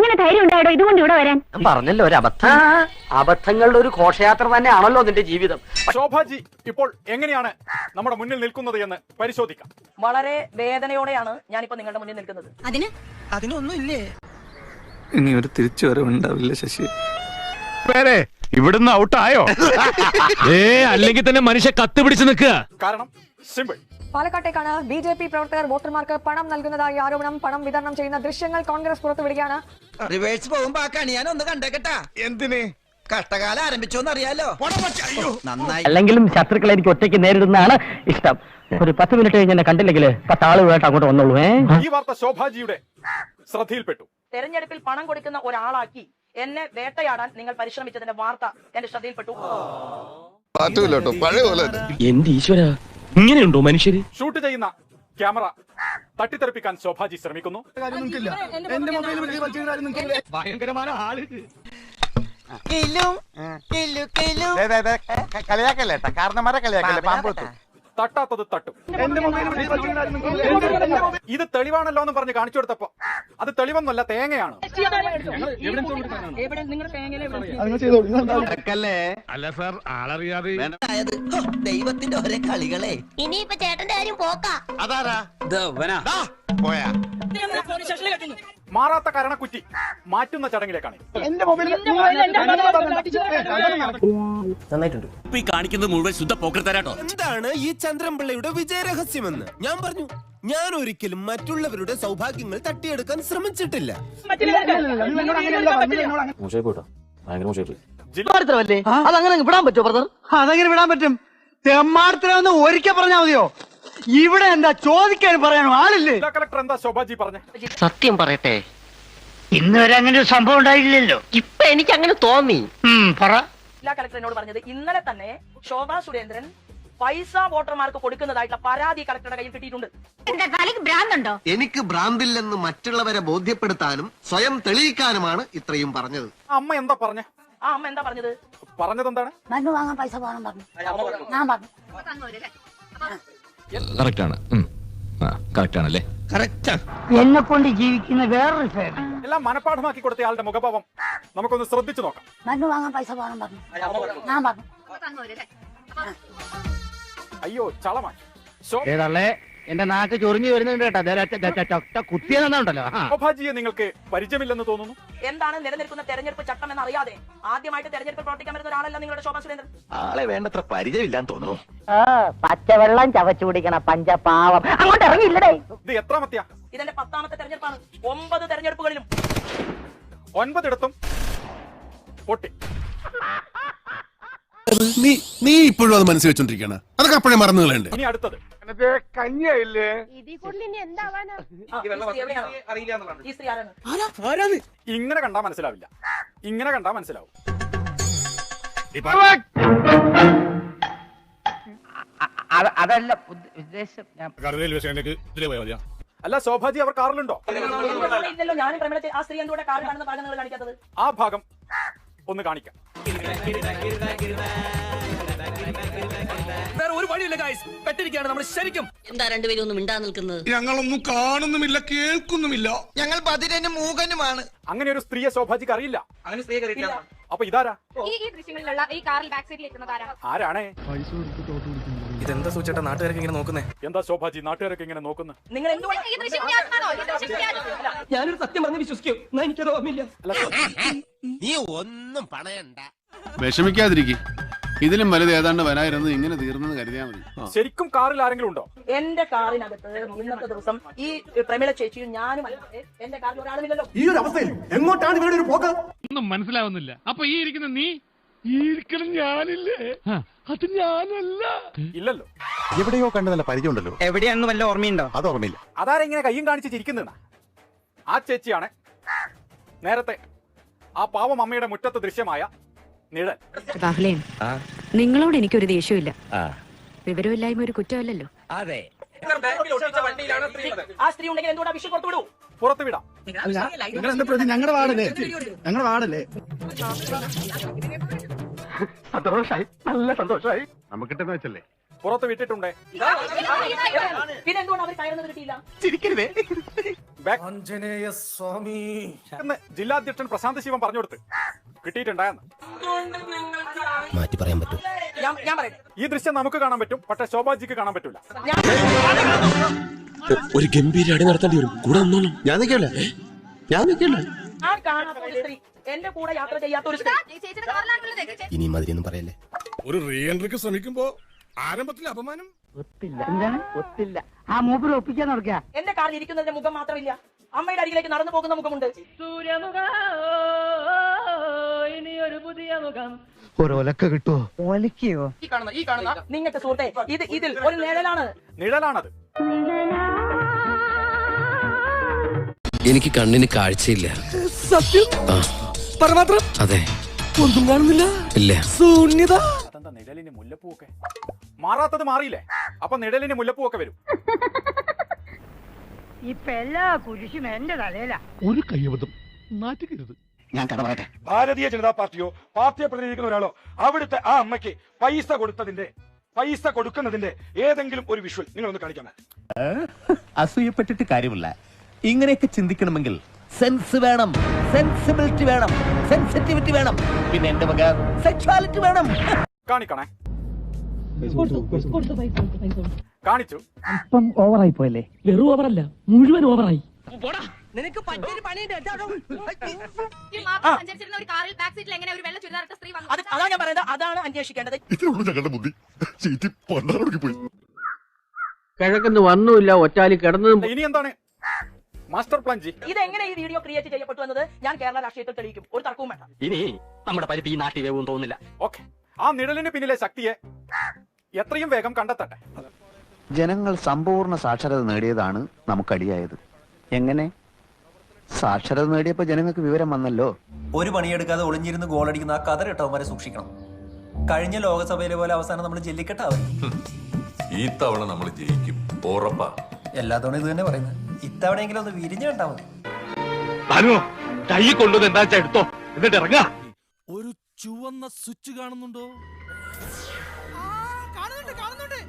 എങ്ങനെ ധൈര്യം ഉണ്ടായോ ഇതുകൊണ്ട് ഇവിടെ വരാൻ? പറഞ്ഞല്ലോ ഒരു അബദ്ധം. അബദ്ധങ്ങളുടെ ഒരു ഘോഷയാത്ര തന്നെയാണല്ലോ നിന്റെ ജീവിതം. ശോഭാജി ഇപ്പോൾ എങ്ങനെയാണ് നമ്മുടെ മുന്നിൽ നിൽക്കുന്നത് എന്ന് പരിശോധിക്കാം. വളരെ വേദനയോടെയാണ് ഞാനിപ്പോ നിങ്ങളുടെ മുന്നിൽ നിൽക്കുന്നത്. അതിനൊന്നും ഇല്ലേ? ഇനി ഒരു തിരിച്ചുവരവുണ്ടാവില്ല ശശി. ഇവിടുന്ന് ഔട്ടായോ? അല്ലെങ്കിൽ തന്നെ മനുഷ്യ കത്ത് പിടിച്ച് നിൽക്കുക. കാരണം സിമ്പിൾ. പാലക്കാട്ടേക്കാണ് ബി.ജെ.പി. പ്രവർത്തകർ വോട്ടർമാർക്ക് പണം നൽകുന്നതായി ആരോപണം. പണം വിതരണം ചെയ്യുന്ന ദൃശ്യങ്ങൾ കോൺഗ്രസ് പുറത്തുവിടുകയാണ്. റിവേഴ്സ് പോകുമ്പോ ആ കണി ഞാൻ ഒന്ന് കണ്ടേക്കട്ടാ. എന്തിന്? കഷ്ടകാലം ആരംഭിച്ചോന്ന് അറിയാലോ. നന്നായി. അല്ലെങ്കിലും ശത്രുക്കളെ എനിക്ക് ഒറ്റയ്ക്ക് നേരിടുന്നതാണ് ഇഷ്ടം. ഒരു 10 മിനിറ്റ് കഴിഞ്ഞ് എന്നെ കണ്ടില്ലെങ്കിൽ 10 ആളുകളായിട്ട് അങ്ങോട്ട് വന്നോളൂ. ഈ വാർത്ത ശോഭാജിയുടെ ശ്രദ്ധയിൽപ്പെട്ടു. തെരഞ്ഞെടുപ്പിൽ പണം കൊടുക്കുന്ന ഒരാളാക്കി എന്നെ വേട്ടയാടാൻ നിങ്ങൾ പരിശ്രമിച്ചതിന്റെ വാർത്ത എന്റെ ശ്രദ്ധയിൽപ്പെട്ടു. എന്റെ ഈശ്വര, ഇങ്ങനെയുണ്ടോ മനുഷ്യര്? ഷൂട്ട് ചെയ്യുന്ന ക്യാമറ തട്ടിത്തെറിപ്പിക്കാൻ ശോഭാജി ശ്രമിക്കുന്നു. ഭയങ്കരമായ ആള്. കളിയാക്കല്ലേട്ടാ, കാരണന്മാരെ കളിയാക്കല്ലേ, പാമ്പെത്തു. തട്ടാത്തത് തട്ടും. ഇത് തെളിവാണല്ലോ എന്ന് പറഞ്ഞ് കാണിച്ചു കൊടുത്തപ്പോ അത് തെളിവൊന്നുമല്ല, തേങ്ങയാണ്. അല്ല സാർ, ആളറിയാതെ. ദൈവത്തിന്റെ ഒരേ കളികളെ. ഇനിയിപ്പോ ചേട്ടന്റെ കാര്യം പോക്കാ. അതാരാ? പോയാ മാറാത്ത കരണക്കുറ്റി മാറ്റുന്ന ചടങ്ങിലേക്കാണ്. നന്നായിട്ടുണ്ട്. കാണിക്കുന്നത് മുഴുവൻ ശുദ്ധ പോക്കർത്തരാട്ടോ. എന്താണ് ഈ ചന്ദ്രൻപിള്ളയുടെ വിജയരഹസ്യമെന്ന് ഞാൻ പറഞ്ഞു. ഞാൻ ഒരിക്കലും മറ്റുള്ളവരുടെ സൗഭാഗ്യങ്ങൾ തട്ടിയെടുക്കാൻ ശ്രമിച്ചിട്ടില്ല. അതങ്ങനെ വിടാൻ പറ്റുമോ ബ്രദർ? അതെങ്ങനെ വിടാൻ പറ്റും? തെമ്മാടത്തിലൊന്ന് ഒരിക്കൽ പറഞ്ഞാ മതിയോ? ഇവിടെ എന്താ ചോദിക്കാൻ പറയാനോ ആളില്ലേ? ജില്ലാ കളക്ടർ എന്താ ശോഭാജി പറഞ്ഞേ? സത്യം പറയട്ടെ, ഇന്ന് വരെ അങ്ങനെ ഒരു സംഭവം ഉണ്ടായില്ലല്ലോ. ഇപ്പൊ എനിക്ക് അങ്ങനെ തോന്നി. പറ. ജില്ലാ കളക്ടർ എന്നോട് പറഞ്ഞത് ഇന്നലെ തന്നെ ശോഭാ സുരേന്ദ്രൻ പൈസ വോട്ടർമാർക്ക് കൊടുക്കുന്നതായിട്ടുള്ള പരാതി കളക്ടറുടെ കയ്യിൽ കിട്ടിയിട്ടുണ്ട്. ഭ്രാന്തുണ്ടോ? എനിക്ക് ഭ്രാന്തില്ലെന്ന് മറ്റുള്ളവരെ ബോധ്യപ്പെടുത്താനും സ്വയം തെളിയിക്കാനുമാണ് ഇത്രയും പറഞ്ഞത്. അമ്മ എന്താ പറഞ്ഞേ? ആ അമ്മ എന്താ പറഞ്ഞത്? പറഞ്ഞത് എന്താണ്? മണ്ണ് വാങ്ങാൻ പൈസ പോകണം പറഞ്ഞു. ഞാൻ പറഞ്ഞു കറക്റ്റ് ആണ്. കറക്റ്റ് ആണല്ലേ? എന്നെ കൊണ്ട് ജീവിക്കുന്ന വേറൊരു ഫാമിലി. എല്ലാം മനപ്പാഠമാക്കി കൊടുത്ത ആളുടെ മുഖഭാവം നമുക്കൊന്ന് ശ്രദ്ധിച്ചു നോക്കാം. മണ്ണ് വാങ്ങാൻ പൈസ പോകണം പറഞ്ഞു. ഞാൻ പറഞ്ഞു. അയ്യോ ചളമായി. എന്റെ നാക്ക് ചൊറിഞ്ഞു വരുന്നുണ്ട് കേട്ടോ. കുത്തിയെന്നുണ്ടല്ലോ. ശോഭാജിയെ നിങ്ങൾക്ക് പരിചയമില്ലെന്ന് തോന്നുന്നു. എന്താണ് നിലനിൽക്കുന്ന തെരഞ്ഞെടുപ്പ് ചട്ടം എന്ന് അറിയാതെ ആദ്യമായിട്ട് തെരഞ്ഞെടുപ്പ് പ്രവർത്തിക്കാൻ വരുന്ന ഒരാളല്ല നിങ്ങളുടെ ശോഭാ സുരേന്ദ്രൻ. ആളെ വേണ്ടത്ര പരിചയമില്ലാന്ന് തോന്നുന്നു. പച്ചവെള്ളം ചവച്ചു കുടിക്കണ പഞ്ചപാവം അങ്ങോട്ട് ഇറങ്ങിയില്ലടേ. ഇത് എത്രാമത്തെയാ? ഇതെന്റെ 10ാമത്തെ തെരഞ്ഞെടുപ്പാണ്. 9 തെരഞ്ഞെടുപ്പുകളിലും 9 പൊട്ടി. നീ ഇപ്പോഴും അത് മനസ്സിൽ വെച്ചോണ്ടിരിക്കണ? അതൊക്കെ അപ്പോഴേ മറന്നു കളയണ്ടേ? ഇനി അടുത്തത് കഞ്ഞിയായില്ലേ? ഈ സ്ത്രീ ആരാണ്? ഇങ്ങനെ കണ്ടാ മനസ്സിലാവില്ല, ഇങ്ങനെ കണ്ടാ മനസ്സിലാവും. അതല്ല ഉദ്ദേശം. അല്ല ശോഭാജി, അവർ കാറിലുണ്ടോ? ഇല്ലല്ലോ. ഞാനും പ്രമേള ആ സ്ത്രീ എന്തുകൊണ്ട് കാർ കാണുന്ന ഭാഗം നിങ്ങൾ കാണിക്കാത്തത്? ആ ഭാഗം ഒന്ന് കാണിക്കാം. വേറെ ഒരു വഴിയില്ല ഗൈസ്, പെട്ടിരിക്കുകയാണ് നമ്മൾ ശരിക്കും. എന്താ രണ്ടുപേരും ഒന്നും മിണ്ടാ നിൽക്കുന്നത്? ഞങ്ങളൊന്നും കാണുന്നുമില്ല, കേൾക്കുന്നുമില്ല. ഞങ്ങൾ ബദിരനും മൂകനുമാണ്. അങ്ങനെ ഒരു സ്ത്രീയെ ശോഭാജിക്ക് അറിയില്ല. അപ്പൊ ഇതാരാ? ഈ ദൃശ്യങ്ങളിലുള്ള ഈ കാറിൽ ബാക്ക് സൈഡിൽ എത്തുന്നത് ആരാണേ? ഇതെന്താ സൂചേട്ടാ നാട്ടുകാർക്ക് ഇങ്ങനെ നോക്കുന്നേ? എന്താ ശോഭാജി നാട്ടുകാരൊക്കെ ഇങ്ങനെ നോക്കുന്നു? നിങ്ങൾ എന്തുകൊണ്ട് ഞാനൊരു സത്യം പറഞ്ഞ് വിശ്വസിക്കൂ. എനിക്കത് ഓർമ്മയില്ല. നീ ഒന്നും പണയണ്ട, വിഷമിക്കാതിരിക്കും. ഇതിലും വലുത് ഏതാണ്ട് വരായിരുന്നു. ഇങ്ങനെ തീർന്നെന്ന് കരുതിയാ മതി. ശരിക്കും കാറിൽ ആരെങ്കിലും ഉണ്ടോ? എന്റെ കാറിനകത്ത് ഇന്നത്തെ ദിവസം ഈ പ്രമേള ചേച്ചിയും ഞാനും അല്ലാതെ എന്റെ കാറിൽ ഒരാളുമില്ലല്ലോ. ഈ ഒരു അവസ്ഥയിൽ എങ്ങോട്ടാണ് ഇവരുടെ ഒരു പോക്ക്? ഒന്നും മനസ്സിലാവുന്നില്ല. അപ്പൊ ഈ ഇരിക്കുന്ന നീ, ഈ ഇരിക്കണം ഞാനില്ലേ? അത് ഞാനല്ല. ഇല്ലല്ലോ. എവിടെയോ കണ്ട് നല്ല പരിചയമുണ്ടല്ലോ. എവിടെയാണെന്ന് വല്ല ഓർമ്മയുണ്ടോ? അത് ഓർമ്മയില്ല. അതാരെങ്ങനെ കയ്യും കാണിച്ച് ചിരിക്കുന്ന? ആ ചേച്ചിയാണ് നേരത്തെ ആ പാവം അമ്മയുടെ മുറ്റത്ത് ദൃശ്യമായ നിഴൽ. ബാഹുലേൻ, നിങ്ങളോട് എനിക്കൊരു ദേഷ്യമില്ല. വിവരമില്ലായ്മ ഒരു കുറ്റമല്ലല്ലോ. അതെ. ആ സ്ത്രീ ഉണ്ടെങ്കിൽ എന്തുകൊണ്ട് വിഷയം പുറത്തുവിടൂ? പുറത്ത് വിടാം. ഞങ്ങളുടെ വാർഡല്ലേ? ഞങ്ങളുടെ വാർഡല്ലേ? സന്തോഷായി, നല്ല സന്തോഷായി. നമുക്കിട്ടെന്ന് വെച്ചല്ലേ പുറത്ത് വിട്ടിട്ടുണ്ട്. പിന്നെ എന്തുകൊണ്ട് അവർ കയറുന്നത് കിട്ടിയില്ല? എന്ന് ജില്ലാധ്യക്ഷൻ പ്രശാന്ത് ശിവൻ പറഞ്ഞു കൊടുത്ത് കിട്ടിയിട്ടുണ്ടായെന്ന്. മാറ്റി പറയാൻ പറ്റും. ഞാൻ പറയട്ടെ, ഈ ദൃശ്യം നമുക്ക് കാണാൻ പറ്റും, പക്ഷെ ശോഭാജിക്ക് കാണാൻ പറ്റൂല. ഒരു ഗംഭീര അടി നടത്തേണ്ടി വരും. കൂടെ വന്നോളാം. ഞാൻ നിൽക്കല്ലേ. ആ കാണാത്ത ഒരു സ്ത്രീ, എന്റെ കൂടെ യാത്ര ചെയ്യാത്ത ഒരു സ്ത്രീ. ഇനി മതിയൊന്നും പറയല്ലേ. ഒരു റീ എൻട്രിക്ക് ശ്രമിക്കുമ്പോ ആരംഭത്തിൽ അപമാനം. ഒത്തില്ല. ആ മൂപ്പര് ഒപ്പിക്കാൻ നടക്കുക. എന്റെ കാറിൽ ഇരിക്കുന്നതിന്റെ മുഖം മാത്രമില്ല, അമ്മയുടെ അരികിലേക്ക് നടന്നു പോകുന്ന മുഖമുണ്ട്. ഒരൊലക്ക കിട്ടുമോ? ഒലക്കയോ? ഈ കാണുന്ന നിങ്ങൾക്ക് സുഹൃത്തെ, ഇതിൽ ഒരു നിഴലാണ്. നിഴലാണത്. എനിക്ക് കണ്ണിന് കാഴ്ചയില്ല. അതെ, ഒന്നും കാണുന്നില്ല. ഇല്ല. ശൂന്യത. അതെന്താ നിഴലിന് മുല്ലപ്പൂവൊക്കെ മാറാത്തത്? മാറിയില്ലേ, അപ്പൊ നിഴലിന് മുല്ലപ്പൂവൊക്കെ വരും. ഇപ്പൊ എല്ലാ കുരിശും എന്റെ തലയിലാ. ഒരു കയ്യബദ്ധം നാറ്റുകരുത്. ഞാൻ കട പറയട്ടെ. ഭാരതീയ ജനതാ പാർട്ടിയോ പാർട്ടിയെ പ്രതിനിധിക്കുന്ന ഒരാളോ അവിടുത്തെ ആ അമ്മയ്ക്ക് പൈസ കൊടുക്കുന്നതിന്റെ ഏതെങ്കിലും ഒരു വിഷ്വൽ നിങ്ങളൊന്ന് കാണിക്കാമോ? അസൂയപ്പെട്ടിട്ട് കാര്യമില്ല. ഇങ്ങനെയൊക്കെ ചിന്തിക്കണമെങ്കിൽ സെൻസ് വേണം, സെൻസിബിലിറ്റി വേണം, സെൻസിറ്റിവിറ്റി വേണം, പിന്നെ എന്റെ വക സെക്സ്വാലിറ്റി വേണം. കാണിക്കണേ. കാണിച്ചു. ഇപ്പം ഓവറായി പോയല്ലേ? വെറും ഓവറല്ല, മുഴുവൻ ഓവറായി. നിനക്ക് പറ്റിയൊരു പണിയുണ്ട്. അതാ ഞാൻ പറയുന്നത്, അതാണ് അന്വേഷിക്കേണ്ടത്. ഞങ്ങളുടെ ബുദ്ധി ചീറ്റി പണ്ടാറൊടുക്കി പോയി. കിഴക്കുന്ന് വന്നുമില്ല, ഒറ്റാലി കിടന്നതും. ഇനി എന്താണ് മാസ്റ്റർ പ്ലാൻ ജി? ഇതെങ്ങനെ ഈ വീഡിയോ ക്രിയേറ്റ് ചെയ്യപ്പെട്ടു എന്നത് ഞാൻ കേരള രാഷ്ട്രീയത്തിൽ തെളിയിക്കും. ഒരു തർക്കവും വേണ്ട. ഇനി നമ്മുടെ പരിധി ഈ നാട്ടിൽ വേവും തോന്നില്ല. ഓക്കെ, ആ നിഴലിന് പിന്നിലെ ശക്തിയെ എത്രയും വേഗം കണ്ടെത്തട്ടെ. ജനങ്ങൾ സമ്പൂർണ്ണ സാക്ഷരത നേടിയതാണ് നമുക്കടിയായത്. എങ്ങനെ? സാക്ഷരത നേടിയപ്പോ ജനങ്ങൾക്ക് വിവരം വന്നല്ലോ. ഒരു പണിയെടുക്കാതെ ഒളിഞ്ഞിരുന്ന് ഗോളടിക്കുന്ന ആ കഥ കേട്ടവന്മാരെ സൂക്ഷിക്കണം. കഴിഞ്ഞ ലോകസഭയിലെ പോലെ അവസാനം നമ്മൾ ജെല്ലിക്കെട്ടാവും. ഈ തവണ നമ്മൾ ജയിക്കും, ഉറപ്പാ. എല്ലാ തവണ ഇത് തന്നെ പറയുന്നത്. ഇത്തവണയെങ്കിലും ഒന്ന് വിരിഞ്ഞു കണ്ടാ മതി. കൈ കൊണ്ടുവന്ന് എന്താ വെച്ചാ എടുത്തോ, എന്നിട്ട് ഇറങ്ങാ. ഒരു ചുവന്ന സ്വിച്ച് കാണുന്നുണ്ടോ? കാണുന്നുണ്ട്.